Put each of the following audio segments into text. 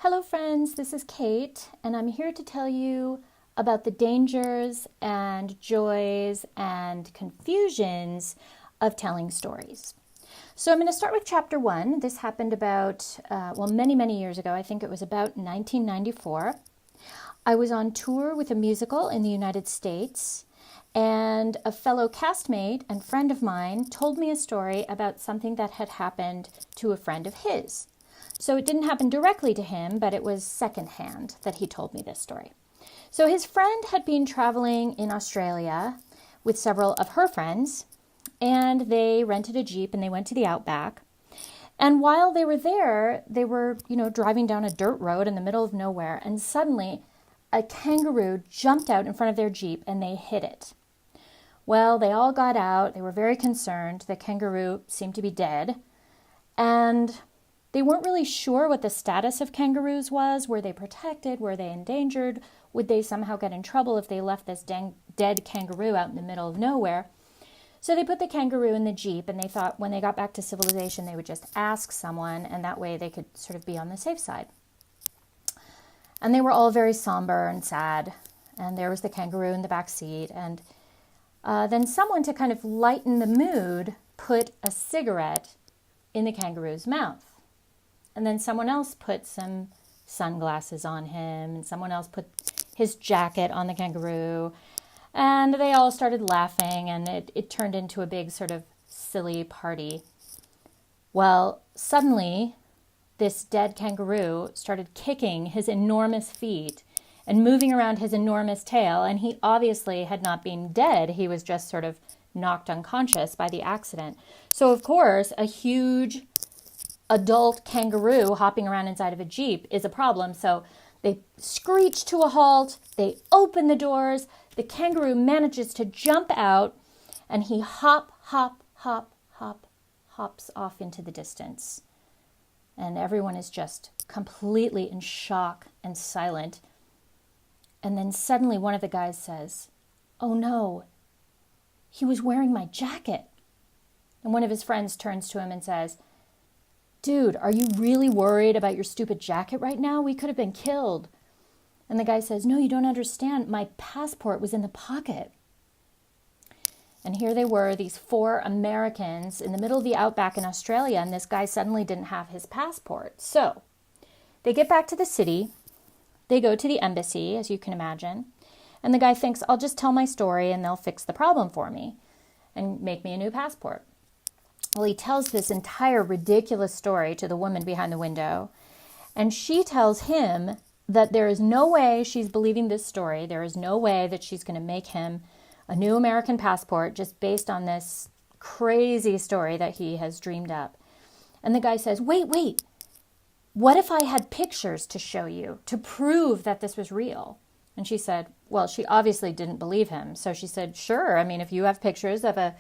Hello friends, this is Kate, and I'm here to tell you about the dangers and joys and confusions of telling stories. So I'm going to start with chapter 1. This happened about, many years ago. I think it was about 1994. I was on tour with a musical in the United States, and a fellow castmate and friend of mine told me a story about something that had happened to a friend of his. So it didn't happen directly to him, but it was secondhand that he told me this story. So his friend had been traveling in Australia with several of her friends, and they rented a Jeep and they went to the outback. And while they were there, they were, driving down a dirt road in the middle of nowhere, and suddenly a kangaroo jumped out in front of their Jeep and they hit it. Well, they all got out. They were very concerned. The kangaroo seemed to be dead. And they weren't really sure what the status of kangaroos was. Were they protected? Were they endangered? Would they somehow get in trouble if they left this dead kangaroo out in the middle of nowhere? So they put the kangaroo in the Jeep, and they thought when they got back to civilization, they would just ask someone, and that way they could sort of be on the safe side. And they were all very somber and sad, and there was the kangaroo in the back seat. And then someone, to kind of lighten the mood, put a cigarette in the kangaroo's mouth. And then someone else put some sunglasses on him, and someone else put his jacket on the kangaroo. And they all started laughing, and it turned into a big sort of silly party. Well, suddenly, this dead kangaroo started kicking his enormous feet and moving around his enormous tail, and he obviously had not been dead. He was just sort of knocked unconscious by the accident. So, of course, a huge adult kangaroo hopping around inside of a Jeep is a problem. So they screech to a halt, they open the doors, the kangaroo manages to jump out, and he hops off into the distance. And everyone is just completely in shock and silent. And then suddenly one of the guys says, "Oh no, he was wearing my jacket." And one of his friends turns to him and says, "Dude, are you really worried about your stupid jacket right now? We could have been killed." And the guy says, "No, you don't understand. My passport was in the pocket." And here they were, these 4 Americans in the middle of the outback in Australia, and this guy suddenly didn't have his passport. So they get back to the city. They go to the embassy, as you can imagine. And the guy thinks, "I'll just tell my story and they'll fix the problem for me and make me a new passport." Well, he tells this entire ridiculous story to the woman behind the window, and she tells him that there is no way she's believing this story. There is no way that she's going to make him a new American passport just based on this crazy story that he has dreamed up. And the guy says, wait, what if I had pictures to show you to prove that this was real? And she said, well, she obviously didn't believe him. So she said, sure, I mean, if you have pictures of a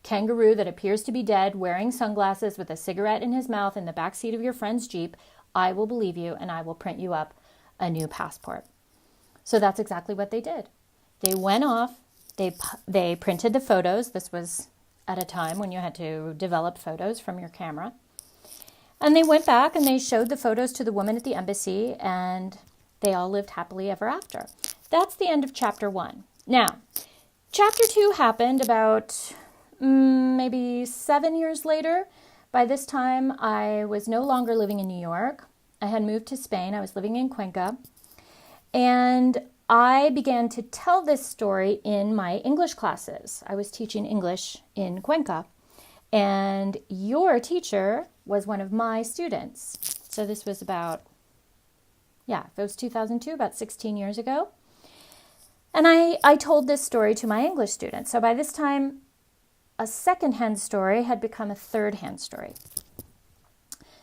kangaroo that appears to be dead, wearing sunglasses with a cigarette in his mouth in the back seat of your friend's Jeep, I will believe you and I will print you up a new passport. So that's exactly what they did. They went off, they printed the photos. This was at a time when you had to develop photos from your camera. And they went back and they showed the photos to the woman at the embassy, and they all lived happily ever after. That's the end of chapter 1. Now, chapter 2 happened about maybe 7 years later. By this time, I was no longer living in New York. I had moved to Spain. I was living in Cuenca. And I began to tell this story in my English classes. I was teaching English in Cuenca. And your teacher was one of my students. So this was about, it was 2002, about 16 years ago. And I told this story to my English students. So by this time, a second-hand story had become a third-hand story.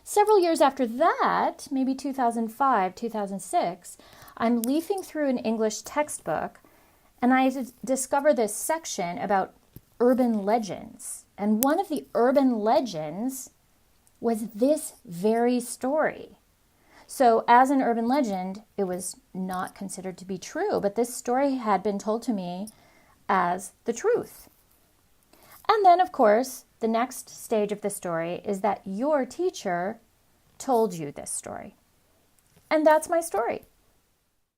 Several years after that, maybe 2005, 2006, I'm leafing through an English textbook, and I discover this section about urban legends. And one of the urban legends was this very story. So as an urban legend, it was not considered to be true, but this story had been told to me as the truth. And then, of course, the next stage of the story is that your teacher told you this story. And that's my story.